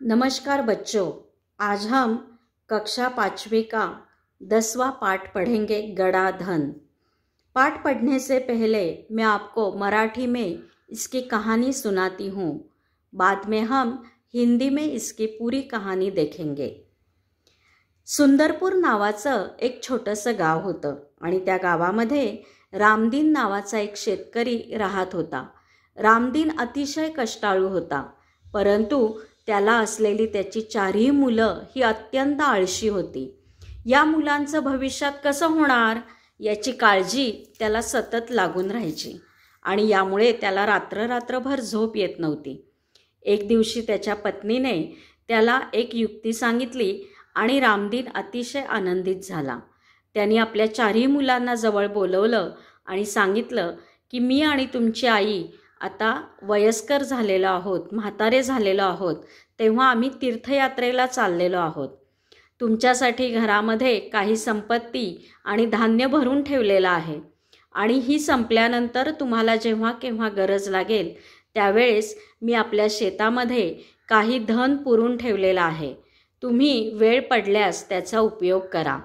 नमस्कार बच्चों, आज हम कक्षा 5वीं का 10वां पाठ पढ़ेंगे गड़ा धन। पाठ पढ़ने से पहले मैं आपको मराठी में इसकी कहानी सुनाती हूँ। बाद में हम हिंदी में इसकी पूरी कहानी देखेंगे। सुंदरपूर नावाचं एक छोटंसं गाव होतं आणि त्या गावामध्ये रामदीन नावाचा एक शेतकरी राहत होता। रामदीन अतिशय कष्टाळू होता, परंतु त्याला असलेली त्याची 4ही मुलं ही अत्यंत आळशी होती। या मुलांचं भविष्यात कसं होणार याची काळजी त्याला सतत लागून राहायची आणि यामुळे त्याला रात्रभर झोप येत नव्हती। एक दिवशी त्याच्या पत्नीने त्याला एक युक्ती सांगितली आणि रामदीन अतिशय आनंदित झाला। त्यांनी आपल्या 4ही मुलांना जवळ बोलवलं आणि सांगितलं की मी आणि तुमची आई आता वयस्कर झालेलो आहोत, म्हातारे झालेलो आहोत, तेव्हा आम्ही तीर्थयात्रेला चाललेलो आहोत। तुमच्यासाठी घरामध्ये काही संपत्ती आणि धान्य भरून ठेवलेलं आहे आणि ही संपल्यानंतर तुम्हाला जेव्हा केव्हा गरज लागेल त्यावेळेस मी आपल्या शेतामध्ये काही धन पुरून ठेवलेलं आहे, तुम्ही वेळ पडल्यास त्याचा उपयोग करा।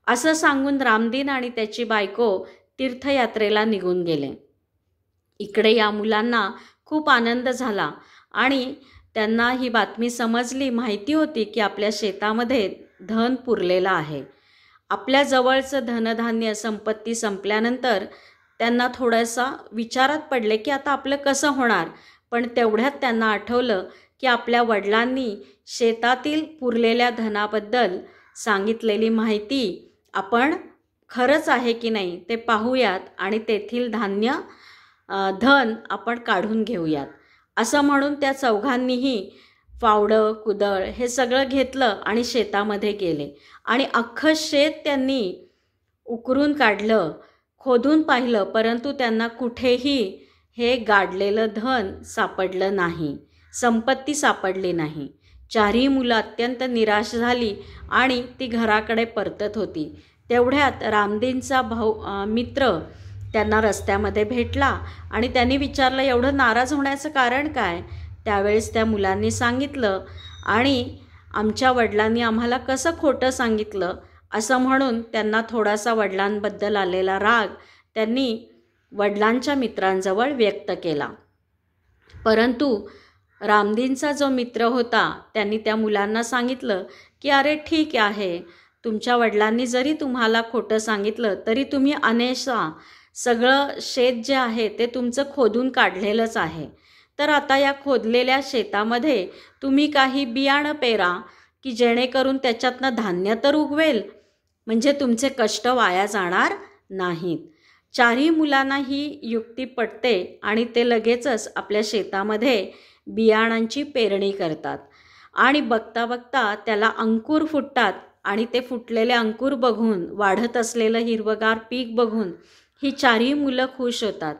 असं सांगून रामदीन आणि त्याची बायको तीर्थयात्रेला निघून गेले। इकडे या मुलांना खूप आनंद झाला आणि त्यांना ही बातमी समजली, माहिती होती की आपल्या शेतामध्ये धन पुरलेलं आहे। आपल्या जवळचं धनधान्य संपत्ती संपल्यानंतर त्यांना थोडासा विचारात पडले की आता आपलं कसं होणार, पण तेवढ्यात त्यांना आठवलं की आपल्या वडिलांनी शेतातील पुरलेल्या धनाबद्दल सांगितलेली माहिती आपण खरंच आहे की नाही ते पाहूयात आणि तेथील धन आपण काढून घेऊयात। असं म्हणून त्या चौघांनीही फावडं कुदळ हे सगळं घेतलं आणि शेतामध्ये गेले आणि अख्खं शेत त्यांनी उकरून काढलं, खोदून पाहिलं, परंतु त्यांना कुठेही हे गाडलेलं धन सापडलं नाही, संपत्ती सापडली नाही। 4ही मुलं अत्यंत निराश झाली आणि ती घराकडे परतत होती। तेवढ्यात रामदीनचा मित्र त्यांना रस्त्यामध्ये भेटला आणि त्यांनी विचारलं एवढं नाराज होण्याचं कारण काय। त्यावेळेस त्या मुलांनी सांगितलं आणि आमच्या वडिलांनी आम्हाला कसं खोटं सांगितलं असं म्हणून त्यांना थोडासा वडिलांबद्दल आलेला राग त्यांनी वडिलांच्या मित्रांजवळ व्यक्त केला। परंतु रामदीनचा जो मित्र होता त्यांनी त्या मुलांना सांगितलं की अरे ठीक आहे, तुमच्या वडिलांनी जरी तुम्हाला खोटं सांगितलं तरी तुम्ही अनेशा सगळं शेत जे आहे ते तुमचं खोदून काढलेलंच आहे, तर आता या खोदलेल्या शेतामध्ये तुम्ही काही बियाणं पेरा की जेणेकरून त्याच्यातनं धान्य तर उगवेल, म्हणजे तुमचे कष्ट वाया जाणार नाहीत। 4ही मुलांना ही युक्ती पटते आणि ते लगेचच आपल्या शेतामध्ये बियाणांची पेरणी करतात आणि बघता बघता त्याला अंकुर फुटतात आणि ते फुटलेले अंकुर बघून, वाढत असलेलं हिरवगार पीक बघून ही 4ही मुलं खुश होतात।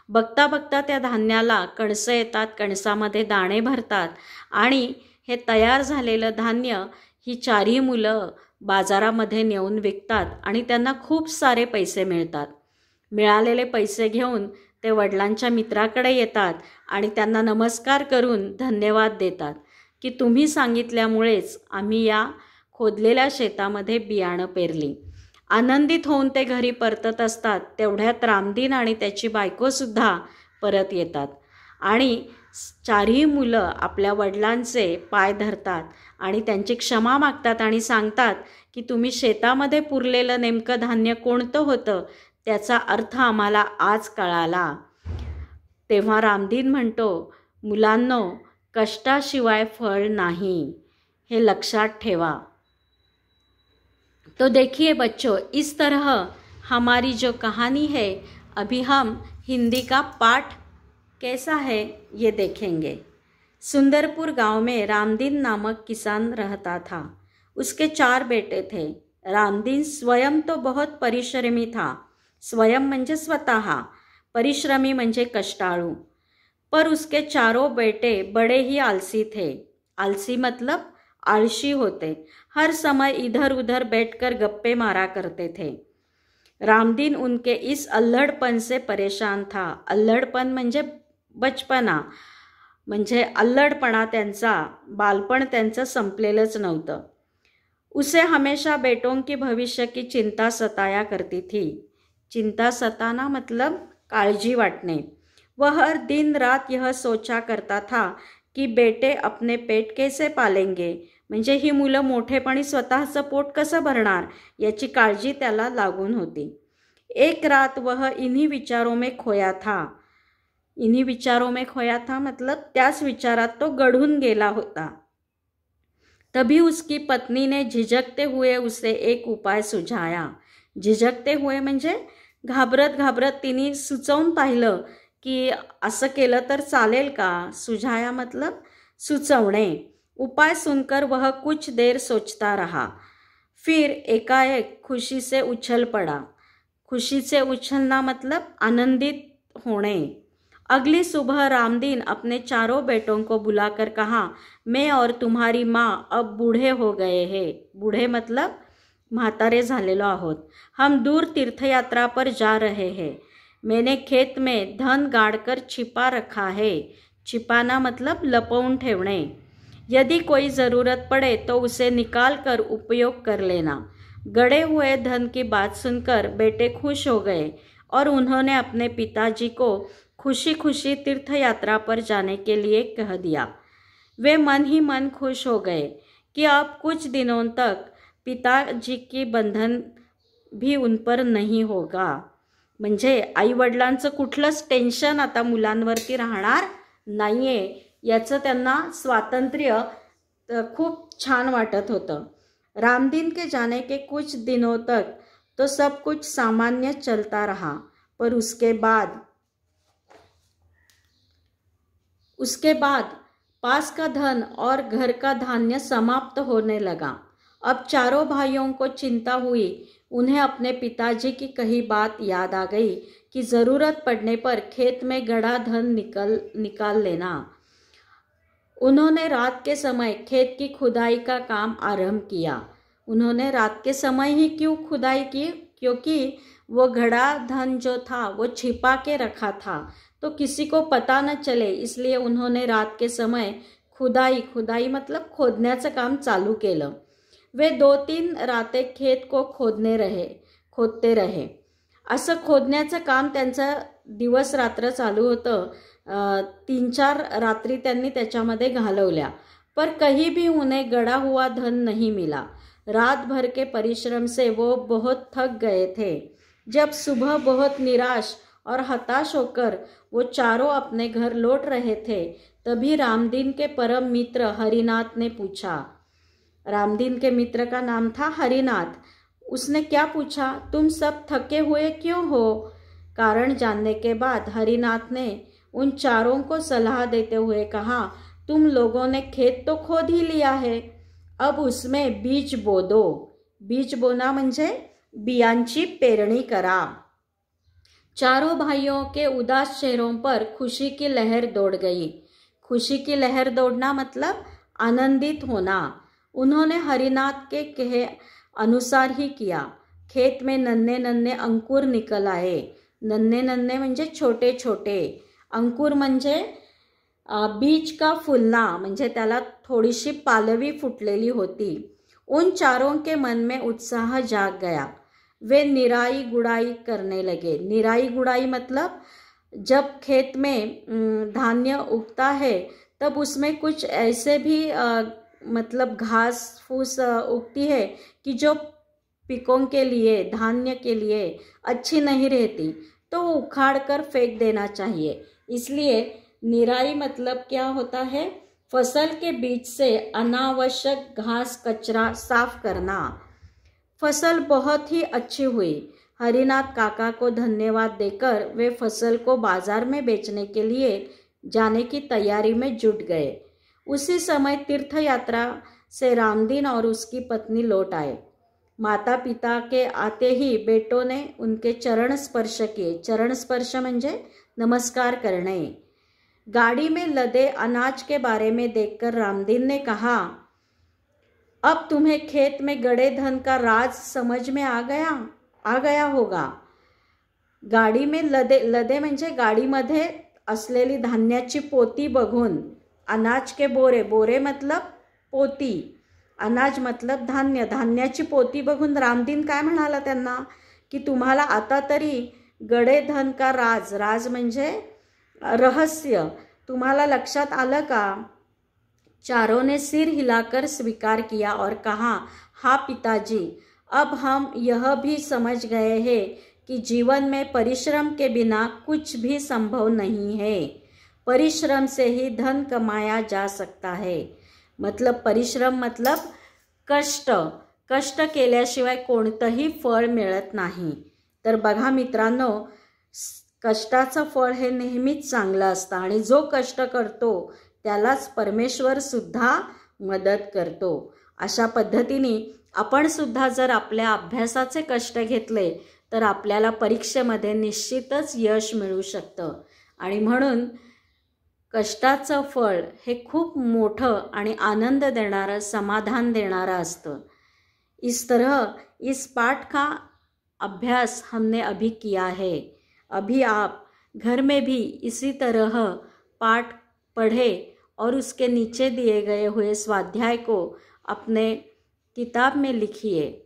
बघता बघता त्या धान्याला कणसं येतात, कणसामध्ये दाणे भरतात आणि हे तयार झालेलं धान्य ही 4ही मुलं बाजारामध्ये नेऊन विकतात आणि त्यांना खूप सारे पैसे मिळतात। मिळालेले पैसे घेऊन ते वडिलांच्या मित्राकडे येतात आणि त्यांना नमस्कार करून धन्यवाद देतात की तुम्ही सांगितल्यामुळेच आम्ही या खोदलेल्या शेतामध्ये बियाणं पेरली। आनंदित होऊन ते घरी परतत असतात। तेवढ्यात रामदीन आणि त्याची बायकोसुद्धा परत येतात आणि 4ही मुलं आपल्या वडिलांचे पाय धरतात आणि त्यांची क्षमा मागतात आणि सांगतात की तुम्ही शेतामध्ये पुरलेलं नेमकं धान्य कोणतं होतं त्याचा अर्थ आम्हाला आज कळाला। तेव्हा रामदीन म्हणतो, मुलांनो, कष्टाशिवाय फळ नाही, हे लक्षात ठेवा। तो देखिए बच्चों, इस तरह हमारी जो कहानी है अभी हम हिंदी का पाठ कैसा है ये देखेंगे। सुंदरपुर गांव में रामदीन नामक किसान रहता था। उसके 4 बेटे थे। रामदीन स्वयं तो बहुत परिश्रमी था। स्वयं म्हणजे स्वतः, परिश्रमी म्हणजे कष्टाळू। पर उसके 4 बेटे बड़े ही आलसी थे। आलसी मतलब आलसी होते, हर समय इधर उधर बैठकर गप्पे मारा करते थे। रामदीन उनके इस अल्हड़पन से परेशान था। अल्हड़पन म्हणजे बचपना, म्हणजे अल्लडपणा त्यांचा, बालपण त्यांचं संपलेलंच नव्हतं. उसे हमेशा बेटों की भविष्य की चिंता सताया करती थी. चिंता सताना मतलब काळजी वाटणे. वह हर दिन रात यह सोचा करता था की बेटे अपने पेट कैसे पालेंगे, म्हणजे ही मुलं मोठेपणी स्वतःचं पोट कसं भरणार याची काळजी त्याला लागून होती. एक रात वह इन्हीं विचारों में खोया था. इन्हीं विचारों में खोया था मतलब त्याच विचारात तो गढून गेला होता. तभी उसकी पत्नी ने झिझकते हुए उसे एक उपाय सुझाया. झिझकते हुए म्हणजे घाबरत घाबरत तिने सुचवून पाहिलं की असं केलं तर चालेल का. सुझाया मतलब सुचवणे. उपाय सुनकर वह कुछ देर सोचता रहा. फिर एकाएक खुशी से उछल पड़ा. खुशी से उछलना मतलब आनंदित होणे. अगली सुबह रामदीन अपने चारों बेटों को बुलाकर कहा, मैं और तुम्हारी माँ अब बूढ़े हो गए हैं. बूढ़े मतलब म्हातारे झालेलो आहोत. हम दूर तीर्थयात्रा पर जा रहे हैं. मैंने खेत में धन गाड़कर छिपा रखा है. छिपाना मतलब लपवून ठेवणे. यदि कोई ज़रूरत पड़े तो उसे निकाल कर उपयोग कर लेना. गड़े हुए धन की बात सुनकर बेटे खुश हो गए और उन्होंने अपने पिताजी को खुशी खुशी तीर्थ यात्रा पर जाने के लिए कह दिया. वे मन ही मन खुश हो गए कि अब कुछ दिनों तक पिताजी की बंधन भी उन पर नहीं होगा. म्हणजे आईवडिलांचं कुठलंच टेन्शन आता मुलांवरती राहणार नाही आहे याचं त्यांना स्वातंत्र्य खूप छान वाटत होतं. रामदीन के जाने के कुछ दिनों तक तो सब कुछ सामान्य चलता रहा, पर उसके बाद पास का धन और घर का धान्य समाप्त होने लगा. अब चारों भाइयों को चिंता हुई. उन्हें अपने पिताजी की कही बात याद आ गई कि ज़रूरत पड़ने पर खेत में गड़ा धन निकाल लेना. उन्होंने रात के समय खेत की खुदाई का काम आरंभ किया. उन्होंने रात के समय ही क्यों खुदाई की, क्योंकि वो घड़ा धन जो था वो छिपा के रखा था तो किसी को पता न चले, इसलिए उन्होंने रात के समय खुदाई मतलब खोदण्याचं काम चालू केलं. वे 2-3 रातें खेत को खोदते रहे. असं खोदण्याचं काम त्यांचं दिवस रात्र चालू होतं. 3-4 रात्री त्यांनी त्याच्यामध्ये घालवल्या, पर कहीं भी उन्हें गड़ा हुआ धन नहीं मिला. रात भर के परिश्रम से वो बहुत थक गए थे. जब सुबह बहुत निराश और हताश होकर वो चारों अपने घर लौट रहे थे, तभी रामदीन के परम मित्र हरिनाथ ने पूछा. रामदीन के मित्र का नाम था हरिनाथ. उसने क्या पूछा, तुम सब थके हुए क्यों हो. कारण जानने के बाद हरिनाथ ने उन चारों को सलाह देते हुए कहा, तुम लोगों ने खेत तो खोद ही लिया है, अब उसमें बीज बो दो. बीज बोना म्हणजे बियांची पेरणी करा. चारों भाइयों के उदास चेहरों पर खुशी की लहर दौड़ गई. खुशी की लहर दौड़ना मतलब आनंदित होना. उन्होंने हरिनाथ के कहे अनुसार ही किया. खेत में नन्हे नन्हे अंकुर निकल आए. नन्हे नन्हे म्हणजे छोटे छोटे, अंकुर म्हणजे बीज का फुलना म्हणजे त्याला थोडीशी पालवी फुटलेली होती. उन चारों के मन में उत्साह जाग गया. वे निराई गुड़ाई करने लगे. निराई गुड़ाई मतलब जब खेत में धान्य उगता है तब उसमें कुछ ऐसे भी मतलब घास फूस उगती है कि जो पिकों के लिए, धान्य के लिए अच्छी नहीं रहती, तो उखाड़ कर फेंक देना चाहिए. इसलिए निराई मतलब क्या होता है, फसल के बीच से अनावश्यक घास कचरा साफ करना. फसल बहुत ही अच्छी हुई. हरिनाथ काका को धन्यवाद देकर वे फसल को बाजार में बेचने के लिए जाने की तैयारी में जुट गए. उसी समय तीर्थ यात्रा से रामदीन और उसकी पत्नी लौट आए. माता पिता के आते ही बेटों ने उनके चरण स्पर्श किए. चरण स्पर्श म्हणजे नमस्कार करणे. गाड़ी में लदे अनाज के बारे में देखकर रामदीन ने कहा, अब तुम्हें खेत में गड़े धन का राज समझ में आ गया होगा. गाडी में लदे म्हणजे गाडीमध्ये असलेली धान्याची पोती बघून अनाज के बोरे, बोरे मतलब पोती, अनाज मतलब धान्य, धान्याची पोती बघून रामदीन काय म्हणाला त्यांना की तुम्हाला आता तरी गड़े धन का राज, राज म्हणजे रहस्य, तुम्हाला लक्षात आलं का? चारों ने सिर हिलाकर स्वीकार किया और कहा, हाँ पिताजी, अब हम यह भी समझ गए हैं कि जीवन में परिश्रम के बिना कुछ भी संभव नहीं है। परिश्रम से ही धन कमाया जा सकता है। मतलब परिश्रम मतलब कष्ट, कष्ट केल्याशिवाय कोणतंही फळ मिळत नाही। तर बघा मित्रांनो, कष्टाचं फळ हे नेहमीच चांगलं असतं आणि जो कष्ट करतो त्यालाच परमेश्वर सुद्धा मदत करतो। अशा पद्धतीने आपण सुद्धा जर आपल्या अभ्यासाचे कष्ट घेतले तर आपल्याला परीक्षेमध्ये निश्चितच यश मिळू शकतं आणि म्हणून कष्टाचं फळ हे खूप मोठं आणि आनंद देणारं, समाधान देणारं असतं। इस तरह इस पाठ का अभ्यास हमने अभी किया है। अभी आप घर में भी इसी तरह पाठ पढ़ें और उसके नीचे दिए गए हुए स्वाध्याय को अपने किताब में लिखिए।